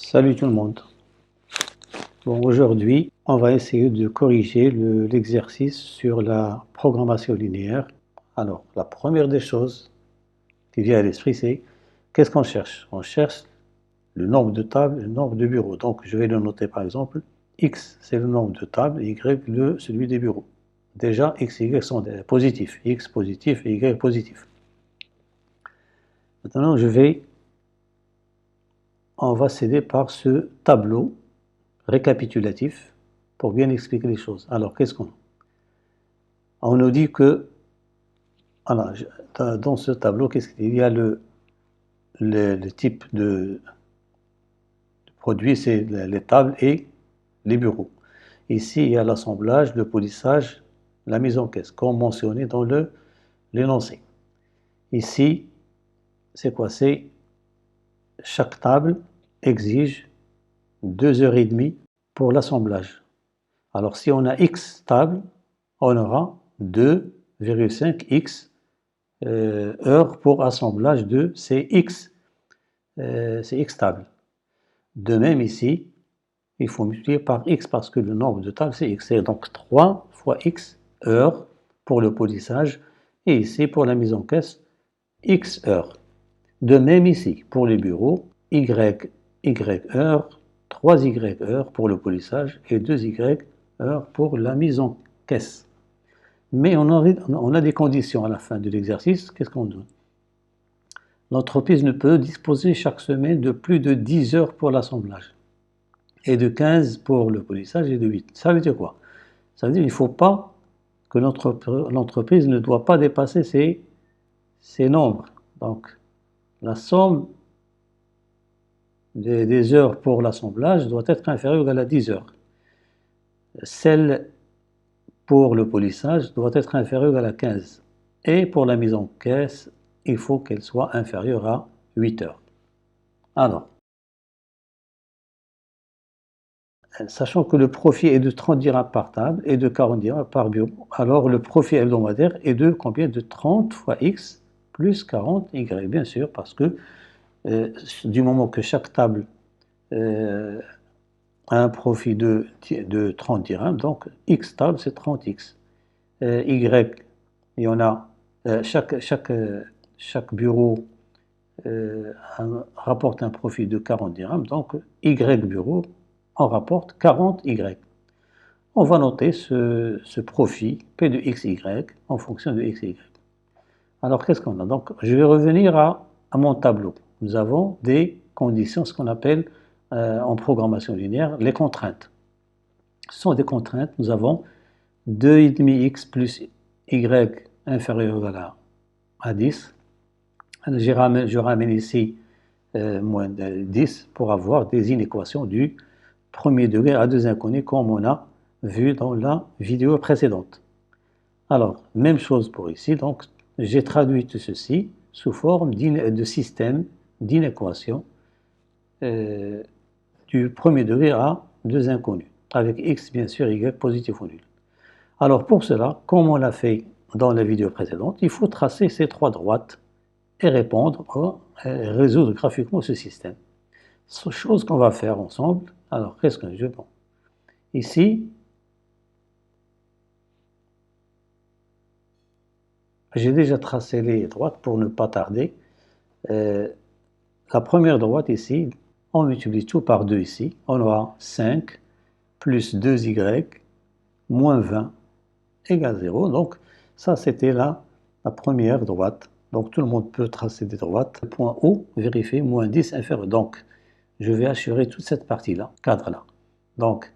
Salut tout le monde. Bon, aujourd'hui, on va essayer de corriger l'exercice sur la programmation linéaire. Alors, la première des choses qui vient à l'esprit, c'est qu'est-ce qu'on cherche? On cherche le nombre de tables et le nombre de bureaux. Donc, je vais le noter par exemple. X, c'est le nombre de tables, Y, celui des bureaux. Déjà, X et Y sont positifs. X positif et Y positif. Maintenant, on va s'aider par ce tableau récapitulatif pour bien expliquer les choses. Alors, qu'est-ce qu'on a? On nous dit que, voilà, dans ce tableau, qu'est-ce qu'il y a le type de produit, c'est les tables et les bureaux. Ici, il y a l'assemblage, le polissage, la mise en caisse, comme mentionné dans l'énoncé. Ici, c'est quoi? C'est chaque table exige 2h30 pour l'assemblage. Alors, si on a X tables, on aura 2,5X heures pour assemblage de ces X tables. De même ici, il faut multiplier par X parce que le nombre de tables c'est X. C'est donc 3 fois X heures pour le polissage et ici pour la mise en caisse, X heures. De même ici, pour les bureaux, Y heures, 3Y heures pour le polissage et 2Y heures pour la mise en caisse. Mais on a des conditions à la fin de l'exercice. Qu'est-ce qu'on donne? L'entreprise ne peut disposer chaque semaine de plus de 10 heures pour l'assemblage et de 15 pour le polissage et de 8. Ça veut dire quoi? Ça veut dire qu'il ne faut pas que l'entreprise ne doit pas dépasser ces nombres. Donc, la somme des heures pour l'assemblage doit être inférieure ou égale à 10 heures. Celle pour le polissage doit être inférieure ou égale à 15. Et pour la mise en caisse, il faut qu'elle soit inférieure à 8 heures. Alors, sachant que le profit est de 30 dirhams par table et de 40 dirhams par bureau, alors le profit hebdomadaire est de combien? De 30 fois X plus 40 Y, bien sûr, parce que du moment que chaque table a un profit de 30 dirhams, donc X table c'est 30X. Y, il y en a, chaque bureau rapporte un profit de 40 dirhams, donc Y bureau en rapporte 40Y. On va noter ce profit P de XY en fonction de XY. Alors qu'est-ce qu'on a? Donc je vais revenir à mon tableau. Nous avons des conditions, ce qu'on appelle en programmation linéaire les contraintes. Ce sont des contraintes, nous avons 2,5x plus y inférieur ou égal à 10. Je ramène ici moins de 10 pour avoir des inéquations du premier degré à deux inconnus comme on a vu dans la vidéo précédente. Alors, même chose pour ici, donc j'ai traduit tout ceci sous forme de système d'inéquation du premier degré à deux inconnus, avec x bien sûr, y positif ou nul. Alors pour cela, comme on l'a fait dans la vidéo précédente, il faut tracer ces trois droites et résoudre graphiquement ce système. Chose qu'on va faire ensemble. Alors, qu'est-ce que je pense? Ici, j'ai déjà tracé les droites pour ne pas tarder. La première droite ici, on multiplie tout par 2 ici. On aura 5 plus 2y moins 20 égale 0. Donc, ça, c'était la première droite. Donc, tout le monde peut tracer des droites. Le point O, vérifier, moins 10 inférieur. Donc, je vais assurer toute cette partie-là, cadre-là. Donc,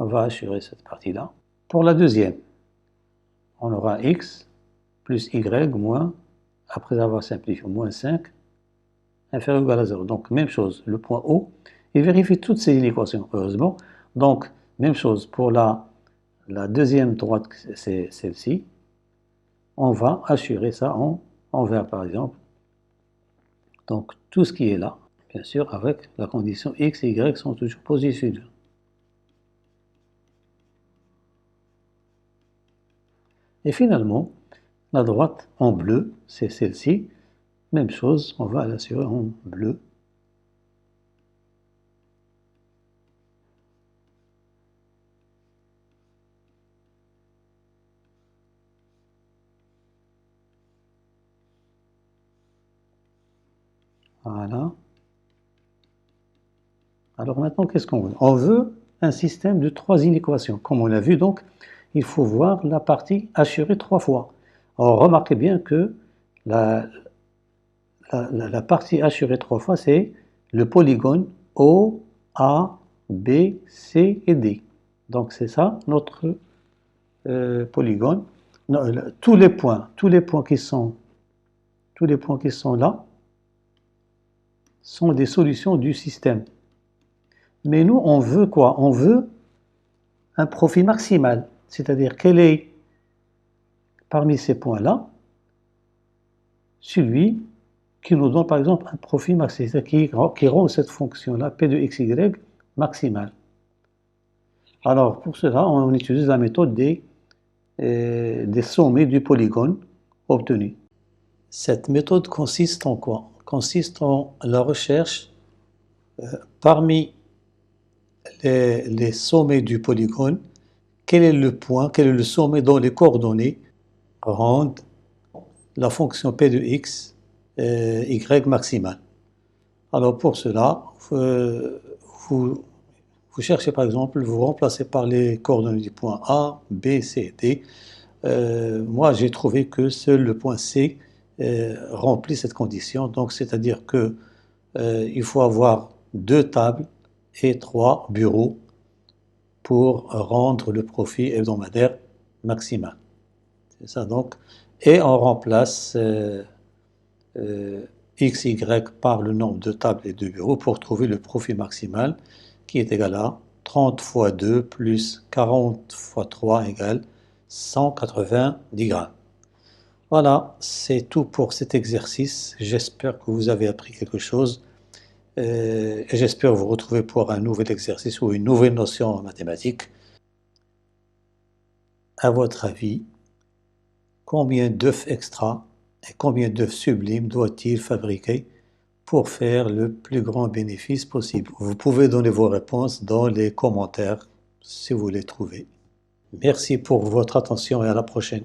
on va assurer cette partie-là. Pour la deuxième, on aura x plus y moins, après avoir simplifié, moins 5, inférieur ou égal à 0. Donc, même chose, le point O, et vérifie toutes ces inéquations, heureusement. Donc, même chose pour la deuxième droite, c'est celle-ci. On va assurer ça en vert, par exemple. Donc, tout ce qui est là, bien sûr, avec la condition x et y sont toujours positifs. Et finalement, la droite en bleu, c'est celle-ci. Même chose, on va l'assurer en bleu. Voilà. Alors maintenant, qu'est-ce qu'on veut? On veut un système de 3 inéquations. Comme on l'a vu, donc, il faut voir la partie assurée 3 fois. Alors, remarquez bien que la, la partie assurée 3 fois, c'est le polygone O, A, B, C et D. Donc, c'est ça notre polygone. Non, tous les points qui sont là sont des solutions du système. Mais nous, on veut quoi? On veut un profit maximal. C'est-à-dire, quel est, parmi ces points-là, celui qui nous donne, par exemple, un profit maximal, c'est-à-dire qui rend cette fonction-là, P de xy, maximale. Alors, pour cela, on utilise la méthode des sommets du polygone obtenus. Cette méthode consiste en quoi? Consiste en la recherche parmi les sommets du polygone, quel est le point, quel est le sommet dont les coordonnées rendent la fonction p de x, y maximale. Alors pour cela, vous cherchez par exemple, vous remplacez par les coordonnées du point A, B, C, D. Moi j'ai trouvé que seul le point C remplit cette condition, donc c'est-à-dire que il faut avoir 2 tables et 3 bureaux pour rendre le profit hebdomadaire maximal. C'est ça donc. Et on remplace x, y par le nombre de tables et de bureaux pour trouver le profit maximal qui est égal à 30 fois 2 plus 40 fois 3 égale 190 grammes. Voilà, c'est tout pour cet exercice. J'espère que vous avez appris quelque chose et j'espère vous retrouver pour un nouvel exercice ou une nouvelle notion en mathématiques. À votre avis, combien d'œufs extra et combien d'œufs sublimes doit-il fabriquer pour faire le plus grand bénéfice possible? Vous pouvez donner vos réponses dans les commentaires si vous les trouvez. Merci pour votre attention et à la prochaine.